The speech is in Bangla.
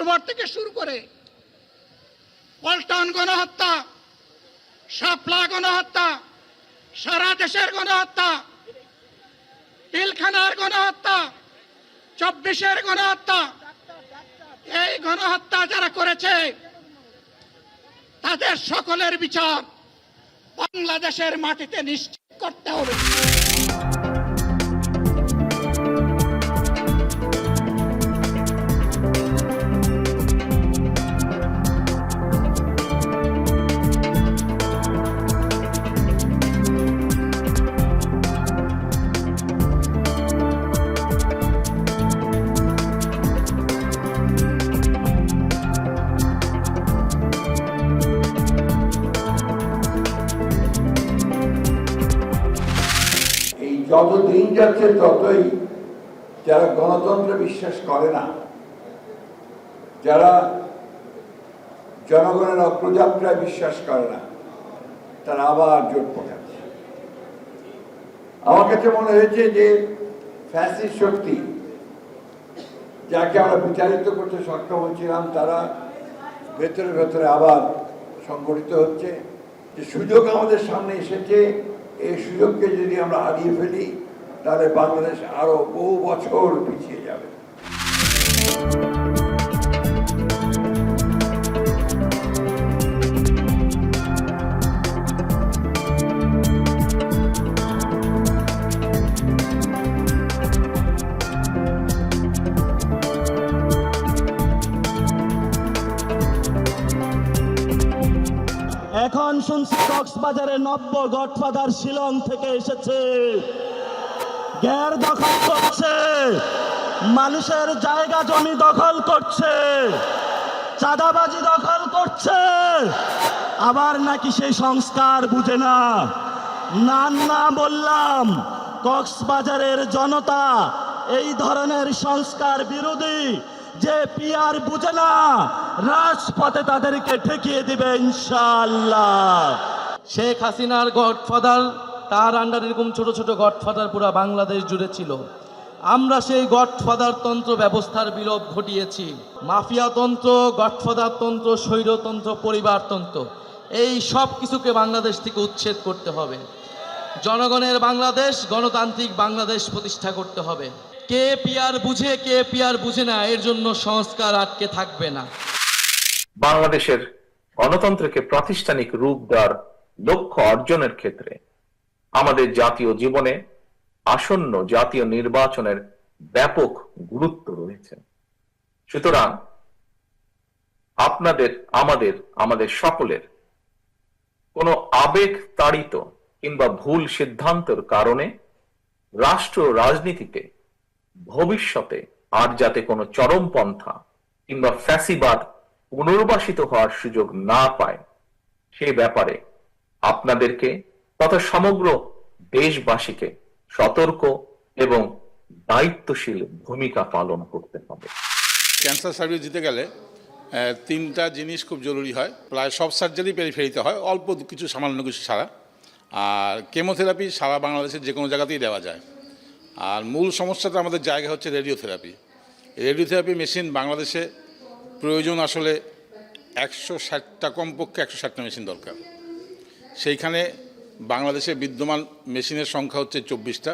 অক্টোবর থেকে শুরু করে পল্টন গণহত্যা, শাপলা গণহত্যা, সারা দেশের গণহত্যা, পিলখানার গণহত্যা, 24-এর গণহত্যা, এই গণহত্যা যারা করেছে তাদের সকলের বিচার বাংলাদেশের মাটিতে নিশ্চিত করতে হবে। যত দিন যাচ্ছে ততই যারা গণতন্ত্রে বিশ্বাস করে না, যারা জনগণের অগ্রযাত্রায় বিশ্বাস করে না, তারা আবার জোট পাকাচ্ছে। আমার কাছে মনে হয়েছে যে ফ্যাসিস্ট শক্তি যাকে আমরা বিচারিত করতে সক্ষম হচ্ছিলাম, তারা ভেতরে ভেতরে আবার সংগঠিত হচ্ছে। যে সুযোগ আমাদের সামনে এসেছে, এই সুযোগকে যদি আমরা হারিয়ে ফেলি তাহলে বাংলাদেশ আরো বহু বছর পিছিয়ে যাবে। এখন শুনছি কক্সবাজারে নব্য গডফাদার শিলং থেকে এসেছে, গ্যার দখল করছে, মানুষের জায়গা জমি দখল করছে, চাঁদাবাজি দখল করছে, আবার নাকি সেই সংস্কার বুঝে না। না বললাম, কক্সবাজারের জনতা এই ধরনের সংস্কার বিরোধী, যে পিয়ার বুঝে না, রাজপথে তাদেরকে ঠেকিয়ে দিবে ইনশাআল্লাহ। শেখ হাসিনার গডফাদার, তার আন্ডার এরকম ছোট ছোট গডফাদার পুরা বাংলাদেশ জুড়ে ছিল। আমরা সেই গডফাদার তন্ত্র ব্যবস্থার বিলোপ ঘটিয়েছি। মাফিয়া তন্ত্র, গডফাদার তন্ত্র, স্বৈরতন্ত্র, পরিবারতন্ত্র, এই সব কিছুকে বাংলাদেশ থেকে উচ্ছেদ করতে হবে। জনগণের বাংলাদেশ, গণতান্ত্রিক বাংলাদেশ প্রতিষ্ঠা করতে হবে। কে পিয়ার বুঝে, কে পিয়ার বুঝে না, এর জন্য সংস্কার আটকে থাকবে না। বাংলাদেশের গণতন্ত্রকে প্রাতিষ্ঠানিক রূপ দেওয়ার লক্ষ্য অর্জনের ক্ষেত্রে আমাদের জাতীয় জীবনে আসন্ন জাতীয় নির্বাচনের ব্যাপক গুরুত্ব রয়েছে। সুতরাং আপনাদের, আমাদের সকলের কোনো আবেগ তাড়িত কিংবা ভুল সিদ্ধান্তের কারণে রাষ্ট্র রাজনীতিতে ভবিষ্যতে আর যাতে কোনো চরমপন্থা কিংবা ফ্যাসিবাদ পুনর্বাসিত হওয়ার সুযোগ না পায়, সেই ব্যাপারে আপনাদেরকে তথা সমগ্র দেশবাসীকে সতর্ক এবং দায়িত্বশীল ভূমিকা পালন করতে হবে। ক্যান্সার সার্ভিস দিতে গেলে তিনটা জিনিস খুব জরুরি হয়। প্রায় সব সার্জারি পেরিফেরিতে হয়, অল্প কিছু সামান্য কিছু ছাড়া। আর কেমোথেরাপি সারা বাংলাদেশের যে কোনো জায়গাতেই দেওয়া যায়। আর মূল সমস্যাটা আমাদের জায়গা হচ্ছে রেডিওথেরাপি। রেডিওথেরাপি মেশিন বাংলাদেশে প্রয়োজন আসলে 160টা, কমপক্ষে 160টা মেশিন দরকার। সেইখানে বাংলাদেশে বিদ্যমান মেশিনের সংখ্যা হচ্ছে 24টা।